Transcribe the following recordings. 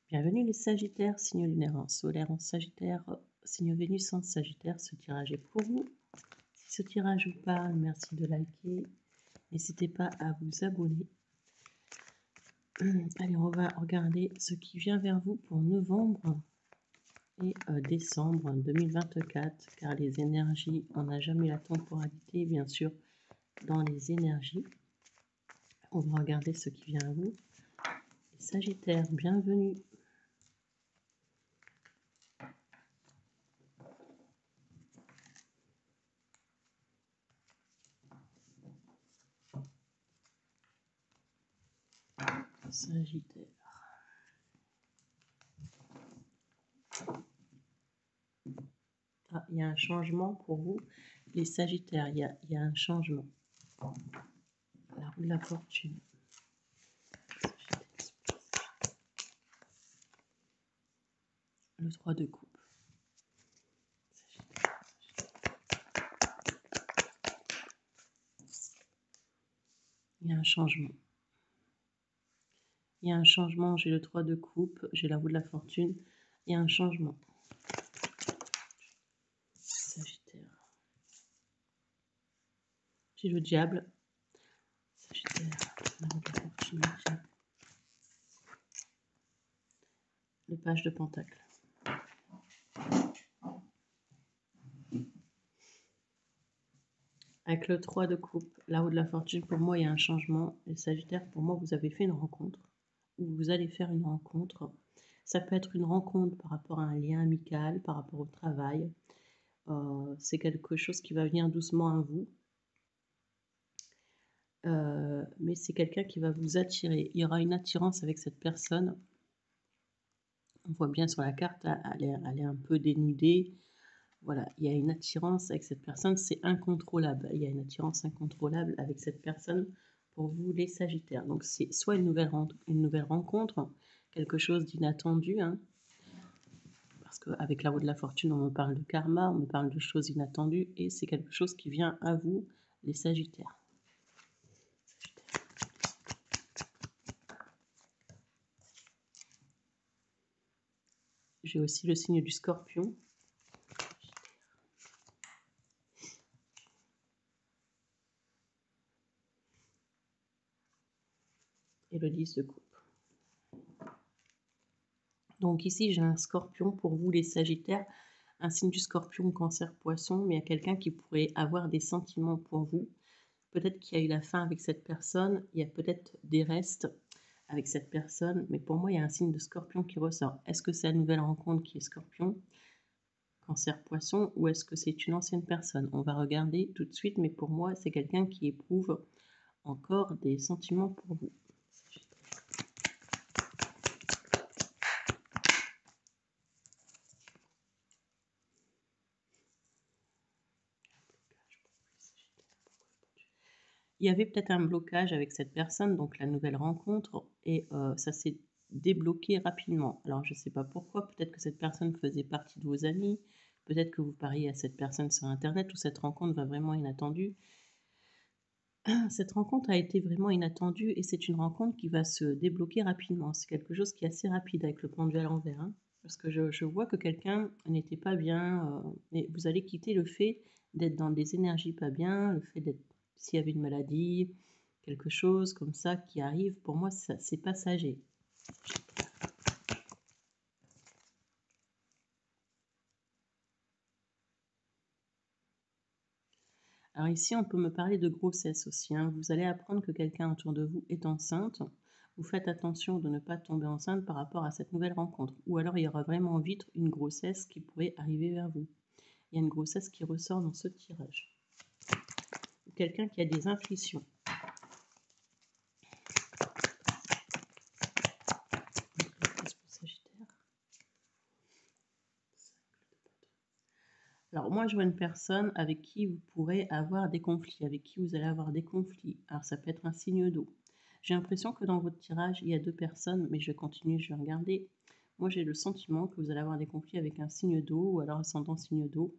Bienvenue les Sagittaires, signe lunaire en solaire en Sagittaire, signe Vénus en Sagittaire. Ce tirage est pour vous. Si ce tirage vous parle, merci de liker. N'hésitez pas à vous abonner. Allez, on va regarder ce qui vient vers vous pour novembre et décembre 2024, car les énergies, on n'a jamais la temporalité, bien sûr, dans les énergies. On va regarder ce qui vient à vous. Les Sagittaires, bienvenue. Sagittaire. Ah, il y a un changement pour vous, les Sagittaires. Il y a un changement. La roue de la fortune. Le 3 de coupe. Il y a un changement. Il y a un changement. J'ai le 3 de coupe. J'ai la roue de la fortune. Il y a un changement. Sagittaire. J'ai le diable. Sagittaire. La roue de la fortune. Le diable. Le page de pentacle. Avec le 3 de coupe, la roue de la fortune, pour moi, il y a un changement. Et Sagittaire, pour moi, vous avez fait une rencontre. Ou vous allez faire une rencontre. Ça peut être une rencontre par rapport à un lien amical, par rapport au travail. C'est quelque chose qui va venir doucement à vous. Mais c'est quelqu'un qui va vous attirer. Il y aura une attirance avec cette personne. On voit bien sur la carte, elle est un peu dénudée. Voilà, il y a une attirance avec cette personne, c'est incontrôlable. Il y a une attirance incontrôlable avec cette personne pour vous les Sagittaires. Donc c'est soit une nouvelle rencontre, quelque chose d'inattendu, hein, parce qu'avec la roue de la fortune, on me parle de karma, on me parle de choses inattendues, et c'est quelque chose qui vient à vous, les Sagittaires. J'ai aussi le signe du Scorpion. Et le 10 de coupe. Donc ici, j'ai un Scorpion pour vous, les Sagittaires. Un signe du Scorpion, Cancer, Poisson, mais il y a quelqu'un qui pourrait avoir des sentiments pour vous. Peut-être qu'il y a eu la fin avec cette personne, il y a peut-être des restes avec cette personne, mais pour moi, il y a un signe de Scorpion qui ressort. Est-ce que c'est la nouvelle rencontre qui est Scorpion, Cancer, Poisson, ou est-ce que c'est une ancienne personne? On va regarder tout de suite, mais pour moi, c'est quelqu'un qui éprouve encore des sentiments pour vous. Il y avait peut-être un blocage avec cette personne, donc la nouvelle rencontre, et ça s'est débloqué rapidement. Alors je ne sais pas pourquoi, peut-être que cette personne faisait partie de vos amis, peut-être que vous pariez à cette personne sur Internet, ou cette rencontre va vraiment inattendue. Cette rencontre a été vraiment inattendue, et c'est une rencontre qui va se débloquer rapidement. C'est quelque chose qui est assez rapide avec le pendule à l'envers, hein, parce que je vois que quelqu'un n'était pas bien, et vous allez quitter le fait d'être dans des énergies pas bien, le fait d'être, s'il y avait une maladie, quelque chose comme ça qui arrive, pour moi, c'est passager. Alors ici, on peut me parler de grossesse aussi, hein. Vous allez apprendre que quelqu'un autour de vous est enceinte. Vous faites attention de ne pas tomber enceinte par rapport à cette nouvelle rencontre. Ou alors, il y aura vraiment vite une grossesse qui pourrait arriver vers vous. Il y a une grossesse qui ressort dans ce tirage. Ou quelqu'un qui a des intuitions. Alors moi, je vois une personne avec qui vous pourrez avoir des conflits, avec qui vous allez avoir des conflits. Alors ça peut être un signe d'eau. J'ai l'impression que dans votre tirage, il y a deux personnes, mais je continue, je vais regarder. Moi, j'ai le sentiment que vous allez avoir des conflits avec un signe d'eau ou alors ascendant signe d'eau.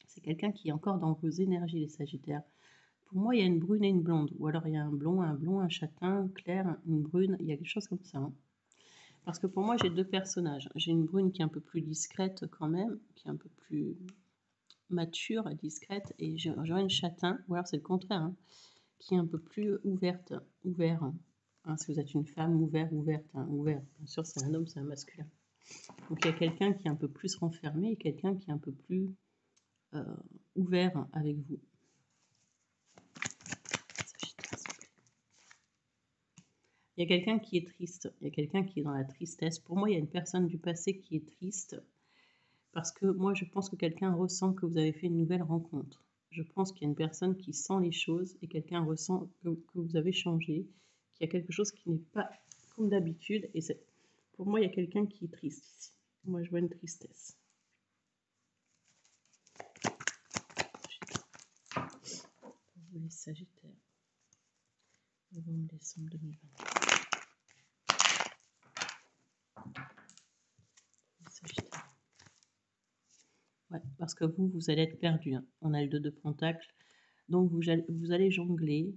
C'est quelqu'un qui est encore dans vos énergies, les Sagittaires. Pour moi, il y a une brune et une blonde, ou alors il y a un blond, un châtain clair, une brune, il y a quelque chose comme ça, hein. Parce que pour moi, j'ai deux personnages. J'ai une brune qui est un peu plus discrète quand même, qui est un peu plus mature et discrète, et j'aurais une châtain, ou alors c'est le contraire, hein, qui est un peu plus ouverte, ouvert. Hein, si vous êtes une femme, ouverte, hein, ouvert. Bien sûr, c'est un homme, c'est un masculin. Donc il y a quelqu'un qui est un peu plus renfermé et quelqu'un qui est un peu plus ouvert avec vous. Il y a quelqu'un qui est triste, il y a quelqu'un qui est dans la tristesse. Pour moi, il y a une personne du passé qui est triste parce que moi, je pense que quelqu'un ressent que vous avez fait une nouvelle rencontre. Je pense qu'il y a une personne qui sent les choses et quelqu'un ressent que vous avez changé, qu'il y a quelque chose qui n'est pas comme d'habitude. Et pour moi, il y a quelqu'un qui est triste ici. Moi, je vois une tristesse. Pour vous, les Sagittaires. Novembre-décembre 2020. Ouais, parce que vous allez être perdu. Hein. On a le 2 de Pentacle. Donc, vous allez jongler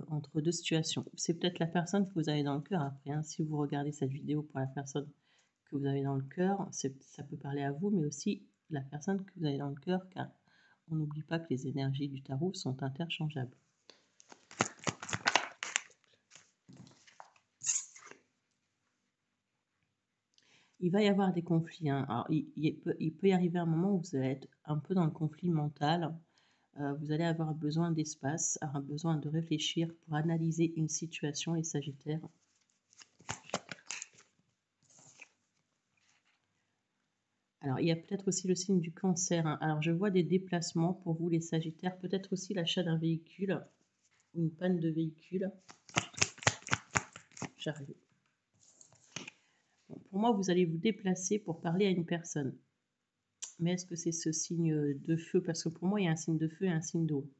entre deux situations. C'est peut-être la personne que vous avez dans le cœur après. Hein. Si vous regardez cette vidéo pour la personne que vous avez dans le cœur, ça peut parler à vous, mais aussi la personne que vous avez dans le cœur, car on n'oublie pas que les énergies du tarot sont interchangeables. Il va y avoir des conflits. Hein. Alors, il peut y arriver un moment où vous allez être un peu dans le conflit mental. Vous allez avoir besoin d'espace, avoir besoin de réfléchir pour analyser une situation, les Sagittaires. Alors, il y a peut-être aussi le signe du Cancer. Hein. Alors, je vois des déplacements pour vous, les Sagittaires. Peut-être aussi l'achat d'un véhicule, ou une panne de véhicule. J'arrive. Bon, pour moi, vous allez vous déplacer pour parler à une personne. Mais est-ce que c'est ce signe de feu? Parce que pour moi, il y a un signe de feu et un signe d'eau.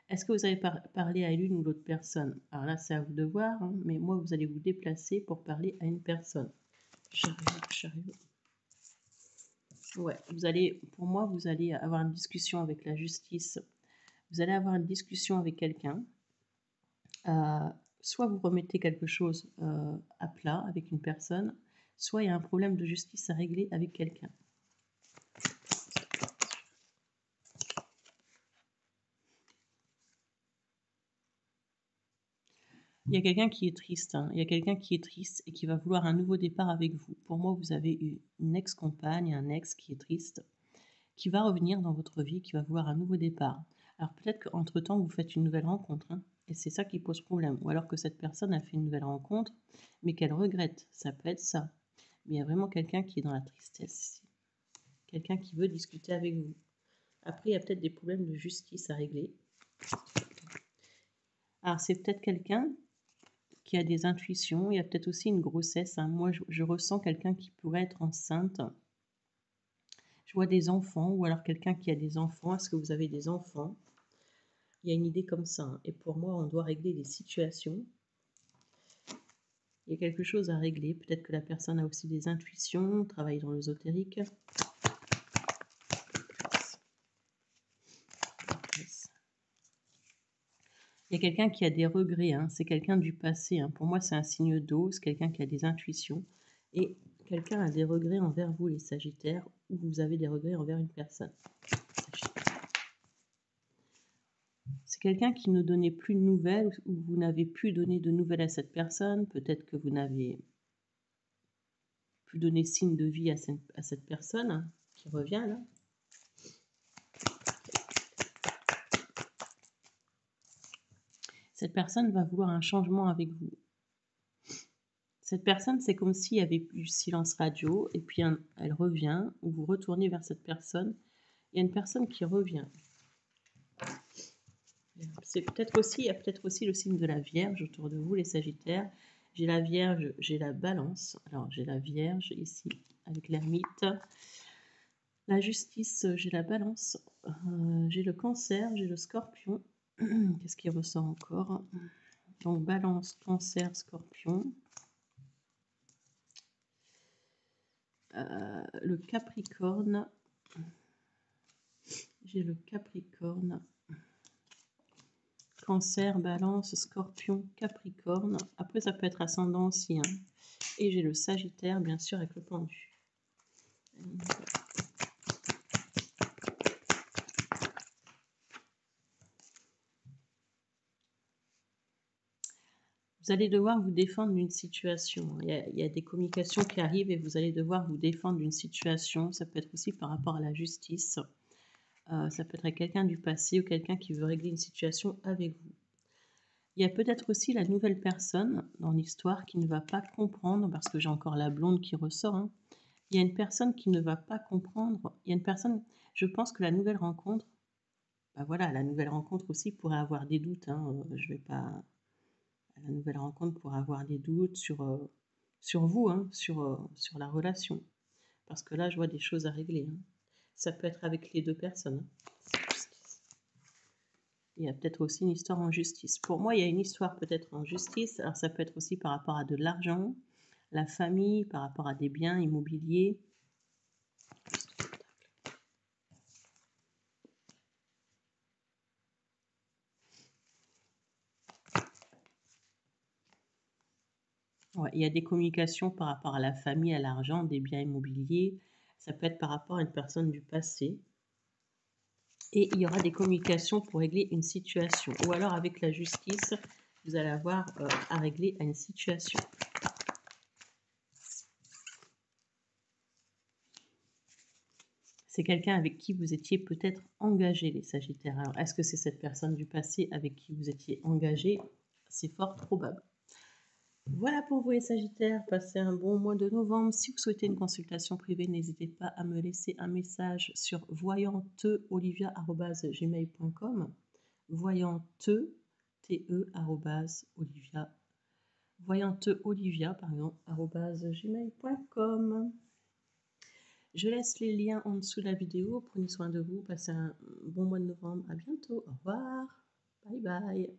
Est-ce que vous allez parler à l'une ou l'autre personne? Alors là, c'est à vous de voir, hein, mais moi, vous allez vous déplacer pour parler à une personne. J'arrive. Ouais, pour moi, vous allez avoir une discussion avec la justice. Vous allez avoir une discussion avec quelqu'un. Soit vous remettez quelque chose à plat avec une personne, soit il y a un problème de justice à régler avec quelqu'un. Il y a quelqu'un qui est triste, hein. Il y a quelqu'un qui est triste et qui va vouloir un nouveau départ avec vous. Pour moi, vous avez une ex-compagne, un ex qui est triste, qui va revenir dans votre vie, qui va vouloir un nouveau départ. Alors peut-être qu'entre-temps, vous faites une nouvelle rencontre, hein, et c'est ça qui pose problème. Ou alors que cette personne a fait une nouvelle rencontre, mais qu'elle regrette. Ça peut être ça. Mais il y a vraiment quelqu'un qui est dans la tristesse ici. Quelqu'un qui veut discuter avec vous. Après, il y a peut-être des problèmes de justice à régler. Alors c'est peut-être quelqu'un qui a des intuitions. Il y a peut-être aussi une grossesse. Hein. Moi, je ressens quelqu'un qui pourrait être enceinte. Je vois des enfants, ou alors quelqu'un qui a des enfants. Est-ce que vous avez des enfants? Il y a une idée comme ça. Hein. Et pour moi, on doit régler des situations. Il y a quelque chose à régler. Peut-être que la personne a aussi des intuitions, travaille dans l'ésotérique. Il y a quelqu'un qui a des regrets, hein. C'est quelqu'un du passé. Hein. Pour moi, c'est un signe d'eau, c'est quelqu'un qui a des intuitions. Et quelqu'un a des regrets envers vous, les Sagittaires, ou vous avez des regrets envers une personne. C'est quelqu'un qui ne donnait plus de nouvelles, ou vous n'avez plus donné de nouvelles à cette personne. Peut-être que vous n'avez plus donné signe de vie à cette personne, hein, qui revient là. Cette personne va vouloir un changement avec vous. Cette personne, c'est comme s'il y avait eu silence radio, et puis elle revient, ou vous retournez vers cette personne. Il y a une personne qui revient. Il y a peut-être aussi le signe de la Vierge autour de vous, les Sagittaires. J'ai la Vierge, j'ai la Balance. Alors, j'ai la Vierge ici, avec l'ermite. La Justice, j'ai la Balance. J'ai le Cancer, j'ai le Scorpion. Qu'est-ce qui ressort encore? Donc, Balance, Cancer, Scorpion. Le Capricorne. J'ai le Capricorne. Cancer, Balance, Scorpion, Capricorne. Après, ça peut être ascendant aussi. Hein. Et j'ai le Sagittaire, bien sûr, avec le pendu. Vous allez devoir vous défendre d'une situation. Il y a des communications qui arrivent et vous allez devoir vous défendre d'une situation. Ça peut être aussi par rapport à la justice. Ça peut être quelqu'un du passé ou quelqu'un qui veut régler une situation avec vous. Il y a peut-être aussi la nouvelle personne dans l'histoire qui ne va pas comprendre, parce que j'ai encore la blonde qui ressort. Hein. Il y a une personne qui ne va pas comprendre. Il y a une personne, je pense que la nouvelle rencontre, bah voilà, la nouvelle rencontre aussi pourrait avoir des doutes. Hein. Je vais pas, la nouvelle rencontre pourrait avoir des doutes sur vous, hein, sur la relation. Parce que là, je vois des choses à régler. Hein. Ça peut être avec les deux personnes. Hein. Il y a peut-être aussi une histoire en justice. Pour moi, il y a une histoire peut-être en justice. Alors, ça peut être aussi par rapport à de l'argent, la famille, par rapport à des biens immobiliers. Ouais, il y a des communications par rapport à la famille, à l'argent, des biens immobiliers. Ça peut être par rapport à une personne du passé. Et il y aura des communications pour régler une situation. Ou alors avec la justice, vous allez avoir à régler une situation. C'est quelqu'un avec qui vous étiez peut-être engagé, les Sagittaires. Alors, est-ce que c'est cette personne du passé avec qui vous étiez engagé? C'est fort probable. Voilà pour vous les Sagittaires, passez un bon mois de novembre. Si vous souhaitez une consultation privée, n'hésitez pas à me laisser un message sur voyanteolivia@gmail.com. voyanteolivia@gmail.com. Je laisse les liens en dessous de la vidéo. Prenez soin de vous, passez un bon mois de novembre. À bientôt. Au revoir. Bye bye.